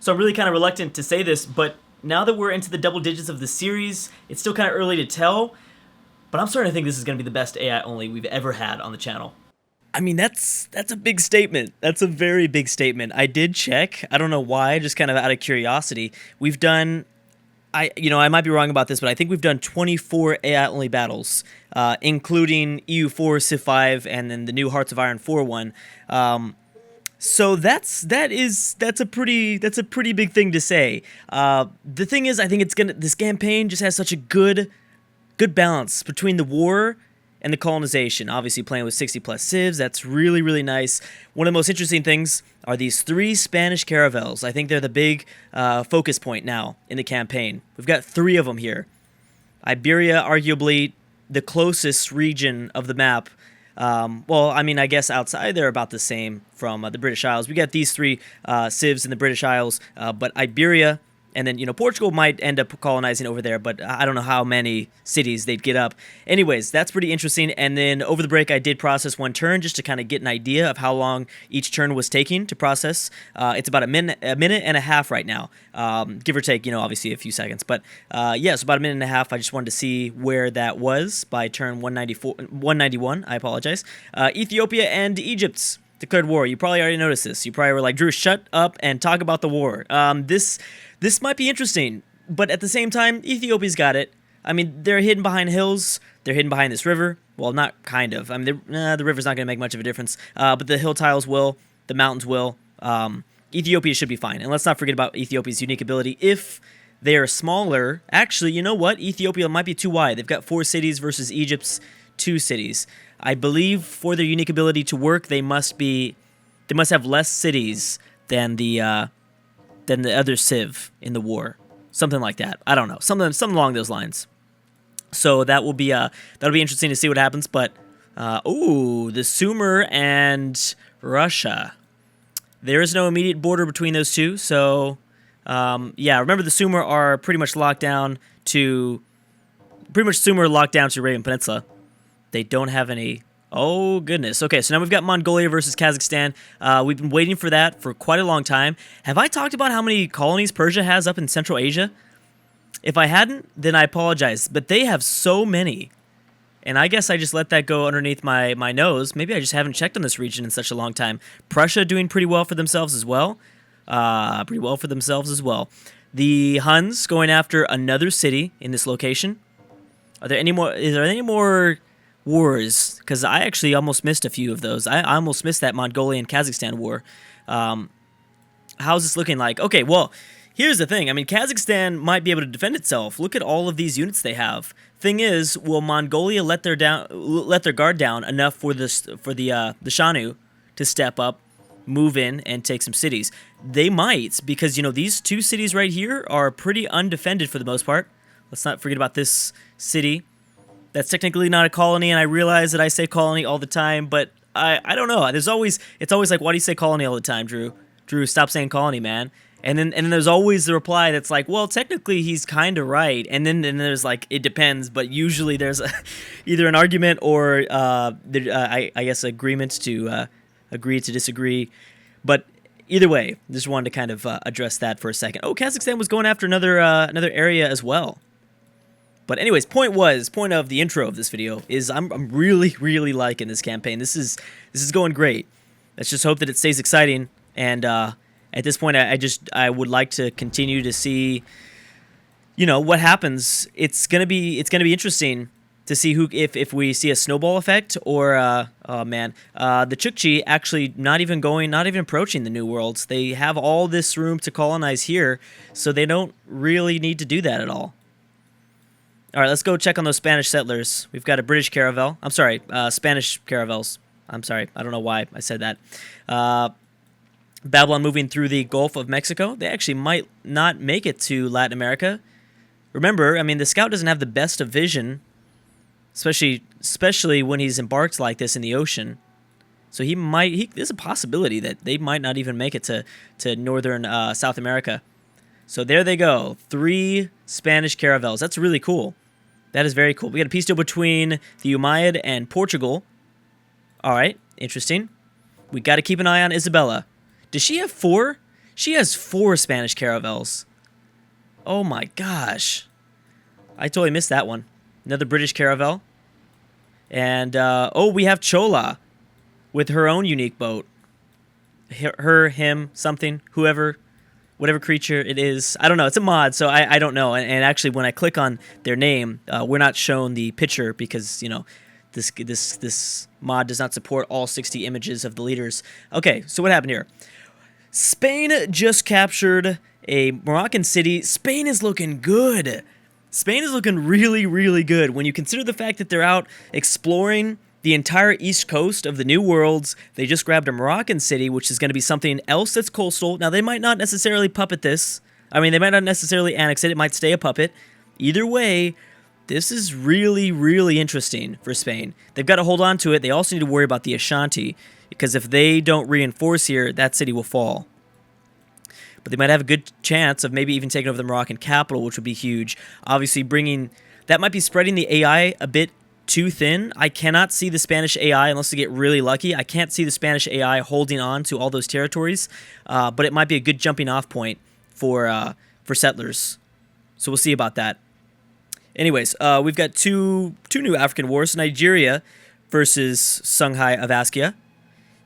So I'm really kind of reluctant to say this, but now that we're into the double digits of the series, it's still kind of early to tell. But I'm starting to think this is going to be the best AI only we've ever had on the channel. I mean, that's a big statement. That's a very big statement. I did check. I don't know why, just kind of out of curiosity. We've done I might be wrong about this, but I think we've done 24 AI only battles, including EU4, Civ 5, and then the new Hearts of Iron 4 one. So that's a pretty big thing to say. The thing is, I think this campaign just has such a good balance between the war and the colonization. Obviously, playing with 60 plus civs, that's really, really nice. One of the most interesting things are these 3 Spanish caravels. I think they're the big focus point now in the campaign. We've got 3 of them here. Iberia, arguably the closest region of the map. Well, I mean, I guess outside they're about the same from the British Isles. We got these 3 civs in the British Isles, but Iberia. And then, Portugal might end up colonizing over there, but I don't know how many cities they'd get up. Anyways, that's pretty interesting. And then over the break, I did process one turn just to kind of get an idea of how long each turn was taking to process. It's about a minute and a half right now, give or take, obviously a few seconds. But yeah, so about a minute and a half. I just wanted to see where that was by turn 191. I apologize. Ethiopia and Egypt's declared war. You probably already noticed this. You probably were like, Drew, shut up and talk about the war. This might be interesting, but at the same time, Ethiopia's got it. I mean, they're hidden behind hills. They're hidden behind this river. Well, not kind of. I mean, the river's not going to make much of a difference, but the hill tiles will. The mountains will. Ethiopia should be fine. And let's not forget about Ethiopia's unique ability. If they are smaller, actually, you know what? Ethiopia might be too wide. They've got 4 cities versus Egypt's 2 cities. I believe for their unique ability to work, they must have less cities than the other civ in the war, something like that. I don't know, something along those lines. So that'll be interesting to see what happens. But the Sumer and Russia. There is no immediate border between those two. So yeah, remember the Sumer are pretty much locked down to Arabian Peninsula. They don't have any. Oh, goodness. Okay, so now we've got Mongolia versus Kazakhstan. We've been waiting for that for quite a long time. Have I talked about how many colonies Persia has up in Central Asia? If I hadn't, then I apologize. But they have so many. And I guess I just let that go underneath my nose. Maybe I just haven't checked on this region in such a long time. Prussia doing pretty well for themselves as well. The Huns going after another city in this location. Are there any more wars? Because I actually almost missed a few of those. I almost missed that Mongolian Kazakhstan war. How's this looking like? Okay, well, here's the thing. I mean, Kazakhstan might be able to defend itself. Look at all of these units they have. Thing is, will Mongolia let their guard down enough for the Shanu to step up, move in, and take some cities? They might, because these 2 cities right here are pretty undefended for the most part. Let's not forget about this city. That's technically not a colony, and I realize that I say colony all the time, but I don't know. It's always like, why do you say colony all the time, Drew? Drew, stop saying colony, man. And then there's always the reply that's like, well, technically he's kind of right. And then there's like, it depends, but usually there's either an argument or I guess agreements to agree to disagree. But either way, just wanted to kind of address that for a second. Oh, Kazakhstan was going after another area as well. But anyways, point of the intro of this video is I'm really, really liking this campaign. This is going great. Let's just hope that it stays exciting. And at this point, I would like to continue to see, what happens. It's gonna be interesting to see if we see a snowball effect or oh man, the Chukchi actually not even approaching the New Worlds. They have all this room to colonize here, so they don't really need to do that at all. All right, let's go check on those Spanish settlers. We've got a British caravel. I'm sorry, Spanish caravels. I'm sorry. I don't know why I said that. Babylon moving through the Gulf of Mexico. They actually might not make it to Latin America. Remember, I mean, the scout doesn't have the best of vision, especially when he's embarked like this in the ocean. So there's a possibility that they might not even make it to northern South America. So there they go. 3 Spanish caravels. That's really cool. That is very cool. We got a peace deal between the Umayyad and Portugal. All right, interesting. We got to keep an eye on Isabella. Does she have 4? She has 4 Spanish caravels. Oh my gosh. I totally missed that one. Another British caravel. And, oh, we have Chola with her own unique boat. Her, him, something, whoever, whatever creature it is. I don't know. It's a mod, so I don't know. And actually, when I click on their name, we're not shown the picture because, you know, this mod does not support all 60 images of the leaders. Okay, so what happened here? Spain just captured a Moroccan city. Spain is looking good. Spain is looking really, really good. When you consider the fact that they're out exploring the entire east coast of the New Worlds, they just grabbed a Moroccan city, which is going to be something else that's coastal. Now, they might not necessarily puppet this. I mean, they might not necessarily annex it. It might stay a puppet. Either way, this is really, really interesting for Spain. They've got to hold on to it. They also need to worry about the Ashanti, because if they don't reinforce here, that city will fall. But they might have a good chance of maybe even taking over the Moroccan capital, which would be huge. Obviously, that might be spreading the AI a bit too thin. I cannot see the Spanish AI, unless they get really lucky. I can't see the Spanish AI holding on to all those territories, but it might be a good jumping off point for settlers. So we'll see about that. Anyways, we've got two new African wars: Nigeria versus Songhai of Askia.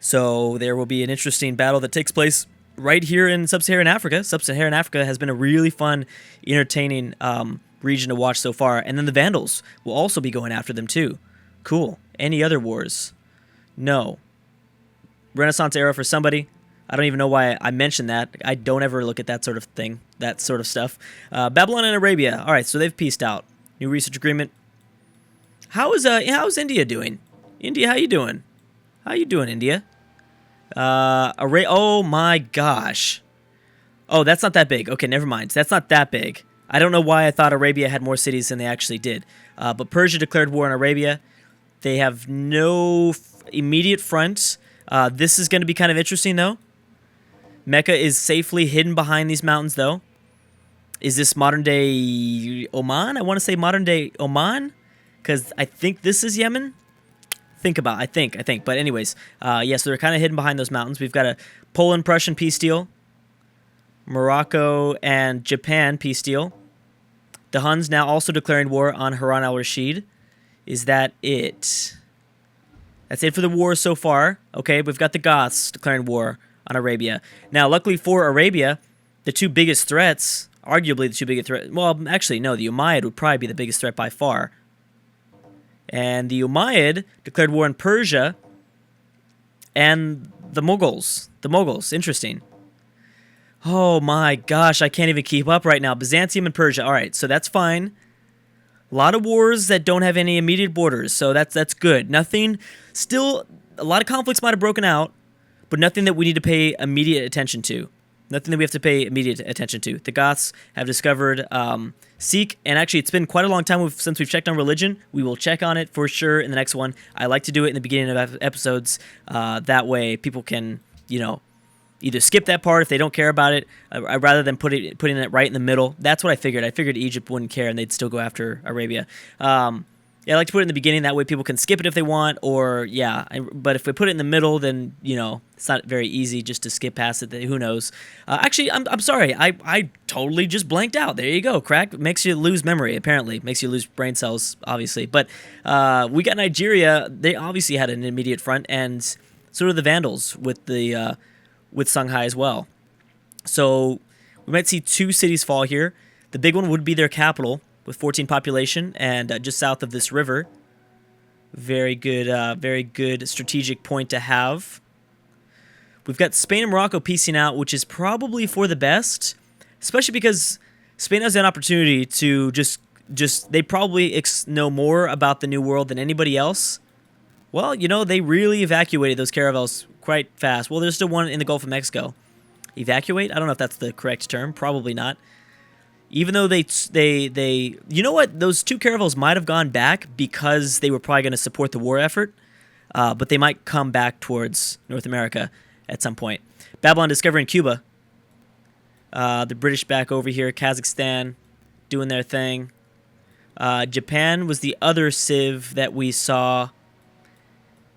So there will be an interesting battle that takes place right here in Sub-Saharan Africa. Sub-Saharan Africa has been a really fun, entertaining region to watch so far. And then the Vandals will also be going after them too. Cool. Any other wars? No. Renaissance era for somebody? I don't even know why I mentioned that. I don't ever look at that sort of thing, that sort of stuff. Babylon and Arabia. All right, so they've peaced out. New research agreement. How's India doing? India, how you doing? How you doing, India? Oh my gosh. Oh, that's not that big. Okay, never mind. That's not that big. I don't know why I thought Arabia had more cities than they actually did. But Persia declared war on Arabia. They have no immediate front. This is going to be kind of interesting, though. Mecca is safely hidden behind these mountains, though. Is this modern-day Oman? I want to say modern-day Oman, because I think this is Yemen. I think. But anyways, yeah, so they're kind of hidden behind those mountains. We've got a Poland-Prussian peace deal. Morocco and Japan peace deal. The Huns now also declaring war on Harun al-Rashid. Is that it? That's it for the wars so far. Okay, we've got the Goths declaring war on Arabia. Now, luckily for Arabia, the two biggest threats, arguably the two biggest threats, well, actually, no, the Umayyad would probably be the biggest threat by far. And the Umayyad declared war on Persia and the Mughals. The Mughals, interesting. Oh my gosh, I can't even keep up right now. Byzantium and Persia. All right, so that's fine. A lot of wars that don't have any immediate borders, so that's good. Nothing, still, a lot of conflicts might have broken out, but nothing that we need to pay immediate attention to. Nothing that we have to pay immediate attention to. The Goths have discovered Sikh, and actually it's been quite a long time since we've checked on religion. We will check on it for sure in the next one. I like to do it in the beginning of episodes. That way people can, you know, either skip that part if they don't care about it, rather than putting it right in the middle. That's what I figured. I figured Egypt wouldn't care and they'd still go after Arabia. Yeah, I like to put it in the beginning. That way people can skip it if they want, or, yeah. But if we put it in the middle, then, you know, it's not very easy just to skip past it. Who knows? Actually, I'm sorry. I totally just blanked out. There you go. Crack makes you lose memory, apparently. Makes you lose brain cells, obviously. But we got Nigeria. They obviously had an immediate front, and so did the Vandals with Songhai as well. So we might see two cities fall here. The big one would be their capital, with 14 population, and just south of this river. Very good strategic point to have. We've got Spain and Morocco piecing out, which is probably for the best, especially because Spain has an opportunity to they probably know more about the New World than anybody else. Well, you know, they really evacuated those caravels quite fast. Well, there's still one in the Gulf of Mexico. Evacuate? I don't know if that's the correct term. Probably not. Even though they you know what? Those two caravels might have gone back because they were probably going to support the war effort, but they might come back towards North America at some point. Babylon discovering Cuba. The British back over here. Kazakhstan doing their thing. Japan was the other civ that we saw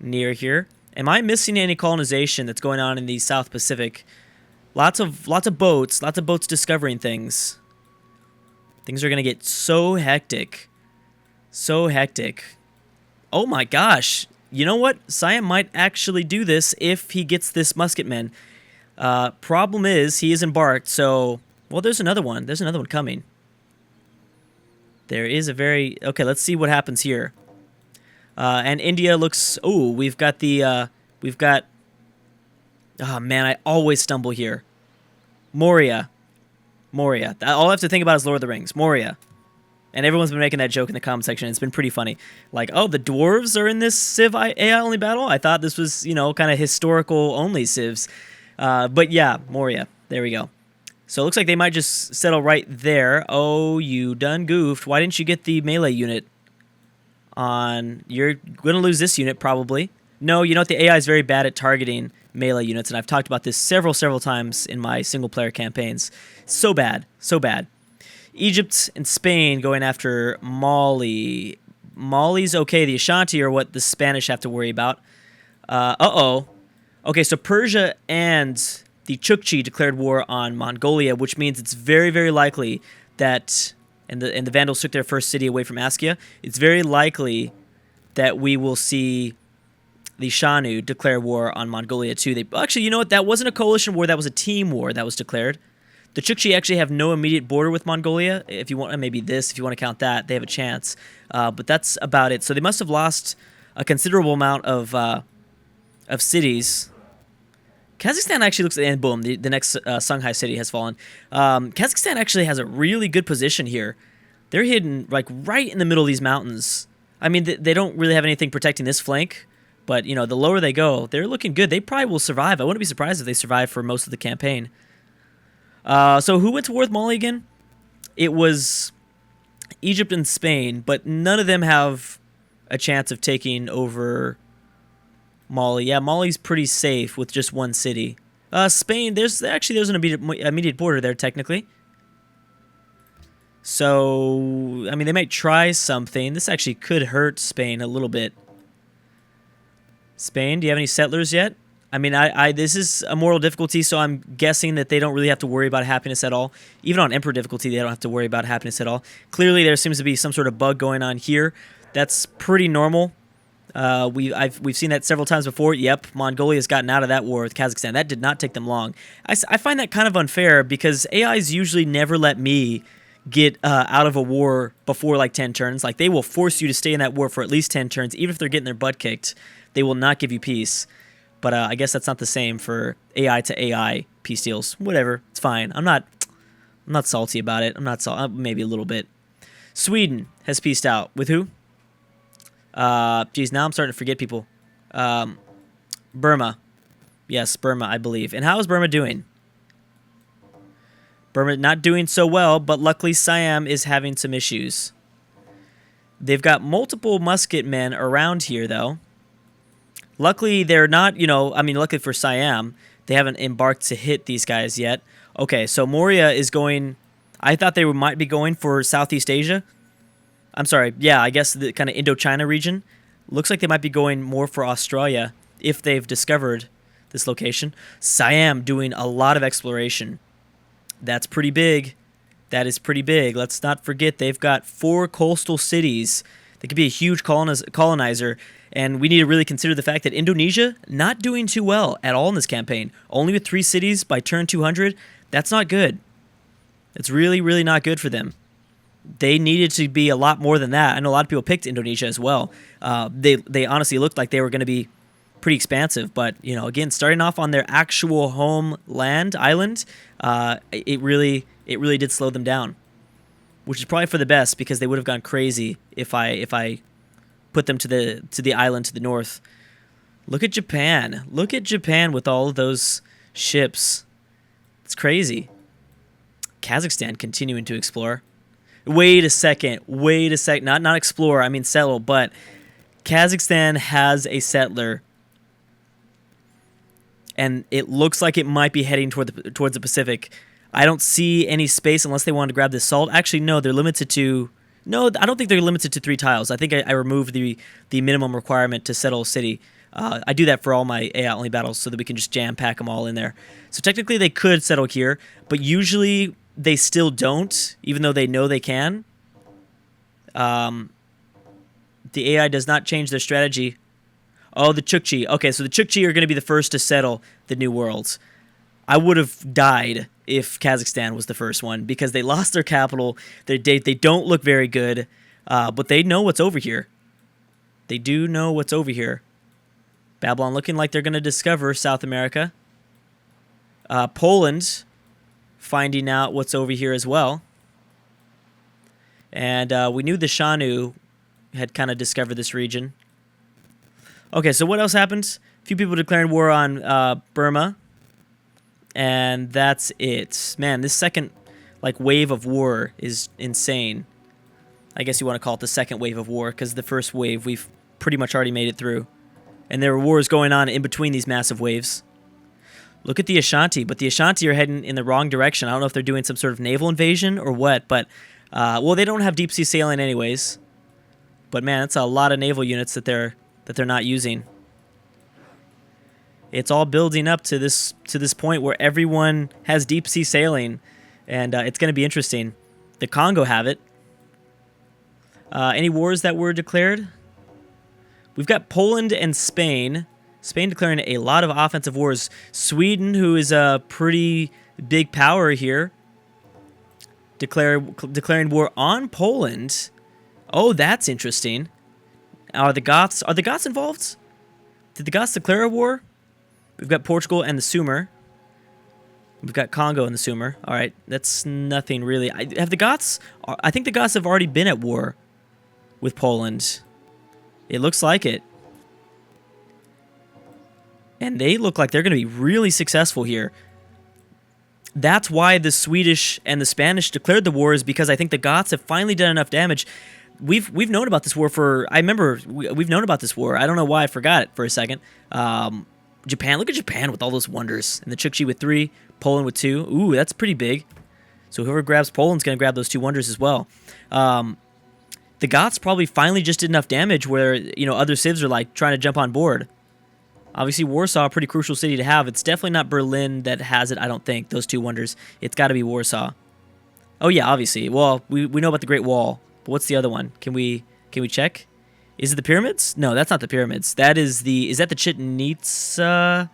near here. Am I missing any colonization that's going on in the South Pacific? Lots of boats discovering things. Things are gonna get so hectic. So hectic. Oh my gosh. You know what? Siam might actually do this if he gets this musketman. Problem is, he is embarked, so... Well, there's another one. There's another one coming. There is a very... Okay, let's see what happens here. And India looks... Oh, we've got the... We've got... Oh, man, I always stumble here. Moria. Moria. All I have to think about is Lord of the Rings. Moria. And everyone's been making that joke in the comment section. It's been pretty funny. Like, oh, the dwarves are in this Civ AI-only battle? I thought this was, you know, kind of historical-only Civs. But yeah, Moria. There we go. So it looks like they might just settle right there. Oh, you done goofed. Why didn't you get the melee unit on... You're going to lose this unit, probably. No, you know what? The AI is very bad at targeting melee units, and I've talked about this several times in my single-player campaigns. So bad. So bad. Egypt and Spain going after Mali. Mali's okay. The Ashanti are what the Spanish have to worry about. Uh-oh. Okay, so Persia and the Chukchi declared war on Mongolia, which means it's very, very likely that... And the Vandals took their first city away from Askia. It's very likely that we will see the Shanu declare war on Mongolia too. Actually, you know what? That wasn't a coalition war. That was a team war that was declared. The Chukchi actually have no immediate border with Mongolia. If you want, maybe this, if you want to count that, they have a chance. But that's about it. So they must have lost a considerable amount of cities. Kazakhstan actually looks, and boom, the next Songhai city has fallen. Kazakhstan actually has a really good position here. They're hidden like right in the middle of these mountains. I mean, they don't really have anything protecting this flank, but you know, the lower they go, they're looking good. They probably will survive. I wouldn't be surprised if they survive for most of the campaign. So who went to war with Mali again? It was Egypt and Spain, but none of them have a chance of taking over Mali. Yeah, Mali's pretty safe with just one city. Spain, there's an immediate border there technically. So, I mean, they might try something. This actually could hurt Spain a little bit. Spain, do you have any settlers yet? I mean, this is a moral difficulty, so I'm guessing that they don't really have to worry about happiness at all. Even on Emperor difficulty, they don't have to worry about happiness at all. Clearly, there seems to be some sort of bug going on here. That's pretty normal. We've seen that several times before. Yep, Mongolia's gotten out of that war with Kazakhstan. That did not take them long. I find that kind of unfair because AIs usually never let me get out of a war before like 10 turns. Like, they will force you to stay in that war for at least 10 turns, even if they're getting their butt kicked. They will not give you peace. But I guess that's not the same for AI to AI peace deals. Whatever, it's fine. I'm not salty about it. I'm not maybe a little bit. Sweden has peaced out with who? Geez, now I'm starting to forget people. Burma, yes, Burma, I believe. And how is Burma doing? Burma not doing so well, but luckily Siam is having some issues. They've got multiple musket men around here, though. Luckily, they're not, luckily for Siam, they haven't embarked to hit these guys yet. Okay, so Moria is going... I thought they might be going for Southeast Asia. I'm sorry, yeah, I guess the kind of Indochina region. Looks like they might be going more for Australia if they've discovered this location. Siam doing a lot of exploration. That's pretty big. That is pretty big. Let's not forget they've got 4 coastal cities. They could be a huge colonizer. And we need to really consider the fact that Indonesia not doing too well at all in this campaign. Only with 3 cities by turn 200. That's not good. It's really, really not good for them. They needed to be a lot more than that. I know a lot of people picked Indonesia as well. They honestly looked like they were going to be pretty expansive. But, again, starting off on their actual homeland, island, it really did slow them down. Which is probably for the best because they would have gone crazy if I put them to the island to the north. Look at Japan. Look at Japan with all of those ships. It's crazy. Kazakhstan continuing to explore. Wait a second. Not explore, I mean settle, but Kazakhstan has a settler. And it looks like it might be heading towards the Pacific. I don't see any space unless they wanted to grab this salt. Actually, no, they're limited to... No, I don't think they're limited to 3 tiles. I think I removed the minimum requirement to settle a city. I do that for all my AI only battles so that we can just jam pack them all in there. So technically they could settle here, but usually they still don't, even though they know they can. The AI does not change their strategy. Oh, the Chukchi. Okay, so the Chukchi are going to be the first to settle the New Worlds. I would have died if Kazakhstan was the first one because they lost their capital. They don't look very good, but they know what's over here. They do know what's over here. Babylon looking like they're going to discover South America. Poland finding out what's over here as well. And we knew the Shanu had kind of discovered this region. Okay, so what else happened? A few people declaring war on Burma. And that's it. Man, this second wave of war is insane. I guess you want to call it the second wave of war, because the first wave we've pretty much already made it through. And there are wars going on in between these massive waves. Look at the Ashanti, but the Ashanti are heading in the wrong direction. I don't know if they're doing some sort of naval invasion or what, but, well, they don't have deep sea sailing anyways. But man, that's a lot of naval units that they're not using. It's all building up to this point where everyone has deep sea sailing, and it's going to be interesting. The Congo have it. Any wars that were declared? We've got Poland and Spain. Spain declaring a lot of offensive wars. Sweden, who is a pretty big power here, declaring war on Poland. Oh, that's interesting. Are the Goths involved? Did the Goths declare a war? We've got Portugal and the Sumer. We've got Congo and the Sumer. All right, that's nothing really. I think the Goths have already been at war with Poland. It looks like it. And they look like they're going to be really successful here. That's why the Swedish and the Spanish declared the war, is because I think the Goths have finally done enough damage. We've known about this war we've known about this war. I don't know why I forgot it for a second. Japan, look at Japan with all those wonders. And the Chukchi with 3, Poland with 2. Ooh, that's pretty big. So whoever grabs Poland's going to grab those 2 wonders as well. The Goths probably finally just did enough damage where, other civs are trying to jump on board. Obviously, Warsaw, a pretty crucial city to have. It's definitely not Berlin that has it, I don't think, those 2 wonders. It's got to be Warsaw. Oh yeah, obviously. Well, we know about the Great Wall. But what's the other one? Can we check? Is it the pyramids? No, that's not the pyramids. Is that the Chichen Itza?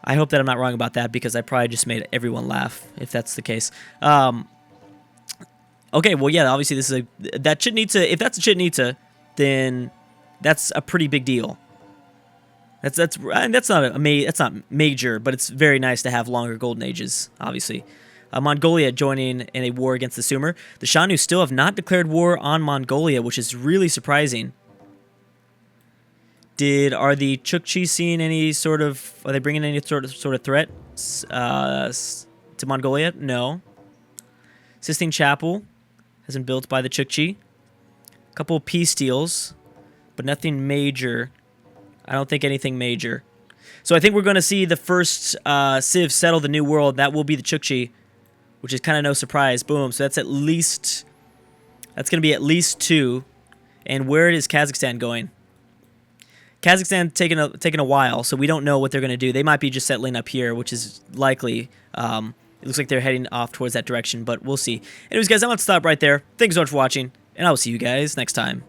I hope that I'm not wrong about that, because I probably just made everyone laugh if that's the case. Okay, well, yeah, obviously this is that Chichen Itza. If that's a Chichen Itza, then that's a pretty big deal. That's not major, but it's very nice to have longer golden ages, obviously. Mongolia joining in a war against the Sumer. The Shanu still have not declared war on Mongolia, which is really surprising. Are the Chukchi seeing any sort of? Are they bringing any sort of threat to Mongolia? No. Sistine Chapel has been built by the Chukchi. A couple of peace deals, but nothing major. I don't think anything major. So I think we're going to see the first civ settle the New World. That will be the Chukchi, which is kind of no surprise. Boom. So that's going to be at least 2. And where is Kazakhstan going? Kazakhstan taking a while, so we don't know what they're going to do. They might be just settling up here, which is likely. It looks like they're heading off towards that direction, but we'll see. Anyways, guys, I'm going to stop right there. Thanks so much for watching, and I will see you guys next time.